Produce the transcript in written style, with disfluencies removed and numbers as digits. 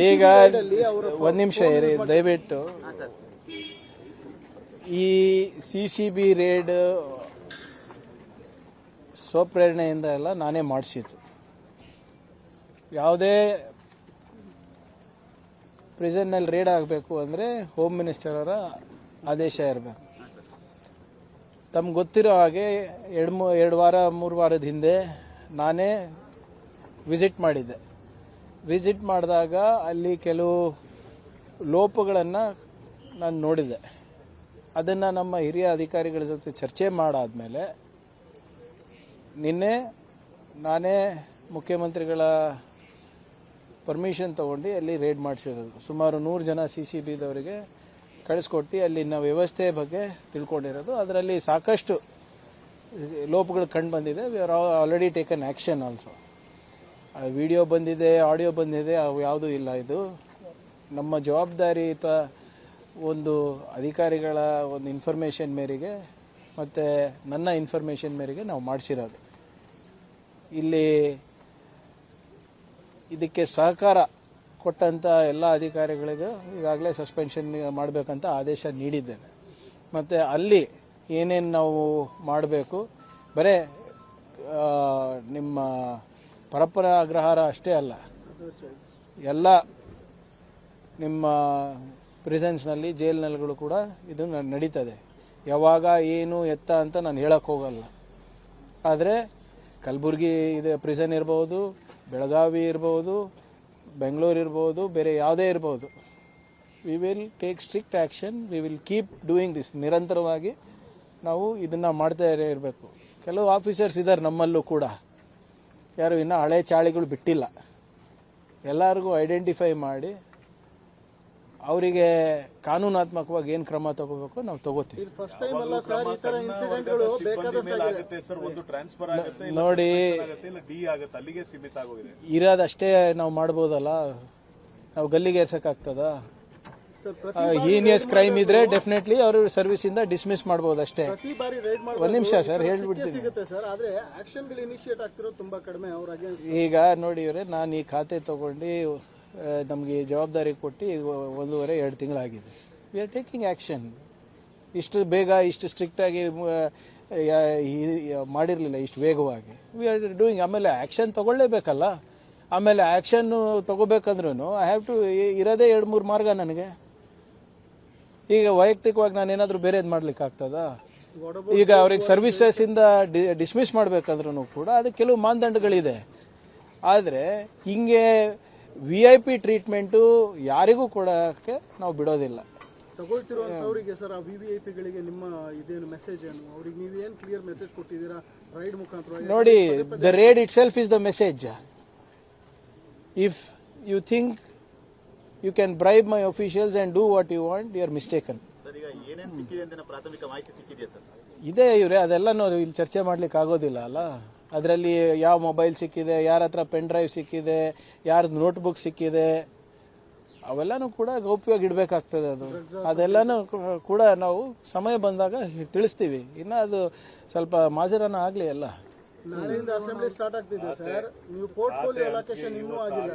ಈಗ ಒಂದ್ ನಿಮಿಷ ಇರಿ ದಯವಿಟ್ಟು. ಈ ಸಿಸಿಬಿ ರೇಡ್ ಸ್ವಪ್ರೇರಣೆಯಿಂದ ಎಲ್ಲ ನಾನೇ ಮಾಡಿಸಿದ್ದು. ಯಾವುದೇ ಪ್ರಿಸನ್ನಲ್ಲಿ ರೇಡ್ ಆಗಬೇಕು ಅಂದರೆ ಹೋಮ್ ಮಿನಿಸ್ಟರ್ ಅವರ ಆದೇಶ ಇರಬೇಕು. ತಮ್ಗೆ ಗೊತ್ತಿರೋ ಹಾಗೆ ಎರಡು ವಾರ 3 ವಾರದ ಹಿಂದೆ ನಾನೇ ವಿಸಿಟ್ ಮಾಡಿದ್ದೆ. ವಿಸಿಟ್ ಮಾಡಿದಾಗ ಅಲ್ಲಿ ಕೆಲವು ಲೋಪಗಳನ್ನು ನಾನು ನೋಡಿದೆ. ಅದನ್ನು ನಮ್ಮ ಹಿರಿಯ ಅಧಿಕಾರಿಗಳ ಜೊತೆ ಚರ್ಚೆ ಮಾಡಾದ್ಮೇಲೆ ನಿನ್ನೆ ನಾನೇ ಮುಖ್ಯಮಂತ್ರಿಗಳ ಪರ್ಮಿಷನ್ ತಗೊಂಡು ಅಲ್ಲಿ ರೇಡ್ ಮಾಡಿಸಿರೋದು. ಸುಮಾರು 100 ಜನ CCBದವರಿಗೆ ಕಳಿಸ್ಕೊಟ್ಟು ಅಲ್ಲಿನ ವ್ಯವಸ್ಥೆ ಬಗ್ಗೆ ತಿಳ್ಕೊಂಡಿರೋದು. ಅದರಲ್ಲಿ ಸಾಕಷ್ಟು ಲೋಪಗಳು ಕಂಡು ಬಂದಿದೆ. We are already taken action also. Video ಬಂದಿದೆ, ಆಡಿಯೋ ಬಂದಿದೆ, ಅವು ಯಾವುದೂ ಇಲ್ಲ. ಇದು ನಮ್ಮ ಜವಾಬ್ದಾರಿಯುತ ಒಂದು ಅಧಿಕಾರಿಗಳ ಒಂದು ಇನ್ಫಾರ್ಮೇಷನ್ ಮೇರೆಗೆ ಮತ್ತು ನನ್ನ ಇನ್ಫಾರ್ಮೇಷನ್ ಮೇರೆಗೆ ನಾವು ಮಾಡಿಸಿರೋದು. ಇಲ್ಲಿ ಇದಕ್ಕೆ ಸಹಕಾರ ಕೊಟ್ಟಂಥ ಎಲ್ಲ ಅಧಿಕಾರಿಗಳಿಗೂ ಈಗಾಗಲೇ ಸಸ್ಪೆನ್ಷನ್ ಮಾಡಬೇಕಂತ ಆದೇಶ ನೀಡಿದ್ದೇನೆ. ಮತ್ತು ಅಲ್ಲಿ ಏನೇನು ನಾವು ಮಾಡಬೇಕು, ಬರೇ ನಿಮ್ಮ ಪರಪ್ಪನ ಅಗ್ರಹಾರ ಅಷ್ಟೇ ಅಲ್ಲ, ಎಲ್ಲ ನಿಮ್ಮ ಪ್ರಿಸನ್ಸ್ನಲ್ಲಿ ಜೈಲ್ನಲ್ಲಿಗಳು ಕೂಡ ಇದು ನಡೀತದೆ. ಯಾವಾಗ ಏನು ಎತ್ತ ಅಂತ ನಾನು ಹೇಳಕ್ಕೆ ಹೋಗಲ್ಲ. ಆದರೆ ಕಲಬುರಗಿ ಇದೆ ಪ್ರಿಸನ್ ಇರ್ಬೋದು, ಬೆಳಗಾವಿ ಇರ್ಬೋದು, ಬೆಂಗಳೂರು ಇರ್ಬೋದು, ಬೇರೆ ಯಾವುದೇ ಇರ್ಬೋದು. We will take strict action. We will keep doing this. ನಿರಂತರವಾಗಿ ನಾವು ಇದನ್ನು ಮಾಡ್ತಾ ಇರಬೇಕು. ಕೆಲವು ಆಫೀಸರ್ಸ್ ಇದ್ದಾರೆ ನಮ್ಮಲ್ಲೂ ಕೂಡ, ಯಾರು ಇನ್ನೂ ಹಳೆ ಚಾಳಿಗಳು ಬಿಟ್ಟಿಲ್ಲ. ಎಲ್ಲರಿಗೂ ಐಡೆಂಟಿಫೈ ಮಾಡಿ ಅವರಿಗೆ ಕಾನೂನಾತ್ಮಕವಾಗಿ ಏನು ಕ್ರಮ ತಗೋಬೇಕು ನಾವು ತಗೋತೀವಿ. ನೋಡಿ, ಇರೋದಷ್ಟೇ ನಾವು ಮಾಡ್ಬೋದಲ್ಲ, ನಾವು ಗಲ್ಲಿಗೆ ಏರ್ಸಕ್ಕಾಗ್ತದ? ಹೀನಿಯಸ್ ಕ್ರೈಮ್ ಇದ್ರೆ ಡೆಫಿನೆಟ್ಲಿ ಅವರು ಸರ್ವಿಸ್ ಇಂದ ಡಿಸ್ಮಿಸ್ ಮಾಡಬಹುದು ಅಷ್ಟೇ. ಒಂದ್ ನಿಮಿಷ ಸರ್, ಹೇಳ್ಬಿಡ್ತೀನಿ. ಈಗ ನೋಡಿ ಇವರೇ, ನಾನು ಈ ಖಾತೆ ತಗೊಂಡು ನಮಗೆ ಜವಾಬ್ದಾರಿ ಕೊಟ್ಟು 1.5-2 ತಿಂಗಳಾಗಿದೆ. We are taking action. ಇಷ್ಟು ಬೇಗ ಇಷ್ಟು ಸ್ಟ್ರಿಕ್ಟಾಗಿ ಮಾಡಿರಲಿಲ್ಲ, ಇಷ್ಟು ವೇಗವಾಗಿ. We are doing. ಆಮೇಲೆ ಆ್ಯಕ್ಷನ್ ತಗೊಳ್ಳೇಬೇಕಲ್ಲ. ಆಮೇಲೆ ಆ್ಯಕ್ಷನ್ ತಗೋಬೇಕಂದ್ರೂ ಐ ಹ್ಯಾವ್ ಟು ಇರೋದೇ 2-3 ಮಾರ್ಗ ನನಗೆ. ಈಗ ವೈಯಕ್ತಿಕವಾಗಿ ನಾನೇನಾದರೂ ಬೇರೆದು ಮಾಡ್ಲಿಕ್ಕೆ ಆಗ್ತದಾ? ಈಗ ಅವ್ರಿಗೆ ಸರ್ವಿಸಸ್ ಇಂದ ಡಿಸ್ಮಿಸ್ ಮಾಡಬೇಕಂದ್ರೂ ಕೂಡ ಅದಕ್ಕೆ ಕೆಲವು ಮಾನದಂಡಗಳಿದೆ. ಆದರೆ ಹಿಂಗೆ VIP ಟ್ರೀಟ್ಮೆಂಟು ಯಾರಿಗೂ ಕೊಡೋಕ್ಕೆ ನಾವು ಬಿಡೋದಿಲ್ಲ. ತಗೊಳ್ತಿರುವಂತವರಿಗೆ ಸರ್, ಆ VVIPಗಳಿಗೆ ನಿಮ್ಮ ಇದೇನು ಮೆಸೇಜ್ ಏನು? ಅವ್ರಿಗೆ ನೀವೇನು ಕ್ಲಿಯರ್ ಮೆಸೇಜ್ ಕೊಟ್ಟಿದ್ದೀರಾ ರೈಡ್ ಮುಖಾಂತರ? ನೋಡಿ, the raid itself is the message. If you think you can bribe my officials and do what you want, you are mistaken. ಇದೆ ಇವ್ರೆ, ಅದೆಲ್ಲ ನಾವು ಇಲ್ಲಿ ಚರ್ಚೆ ಮಾಡ್ಲಿಕ್ಕೆ ಆಗೋದಿಲ್ಲ ಅಲ್ಲ. ಅದರಲ್ಲಿ ಯಾವ ಮೊಬೈಲ್ ಸಿಕ್ಕಿದೆ, ಯಾರ ಹತ್ರ ಪೆನ್ ಡ್ರೈವ್ ಸಿಕ್ಕಿದೆ, ಯಾರ್ದು ನೋಟ್ಬುಕ್ ಸಿಕ್ಕಿದೆ, ಅವೆಲ್ಲನೂ ಕೂಡ ಗೌಪ್ಯವಾಗಿ ಇಡಬೇಕಾಗ್ತದೆ. ಅದೆಲ್ಲನೂ ಕೂಡ ನಾವು ಸಮಯ ಬಂದಾಗ ತಿಳಿಸ್ತೀವಿ. ಇನ್ನು ಅದು ಸ್ವಲ್ಪ ಮಾಜರಾನ ಆಗಲಿ. ಎಲ್ಲ ನಾಳೆಯಿಂದ ಅಸೆಂಬ್ಲಿ ಸ್ಟಾರ್ಟ್ ಆಗ್ತಿದೆ ಸರ್. ನೀವು ಪೋರ್ಟ್ಫೋಲಿಯೋ ಅಲೋಕೇಶನ್ ಇನ್ನೂ ಆಗಿಲ್ಲ.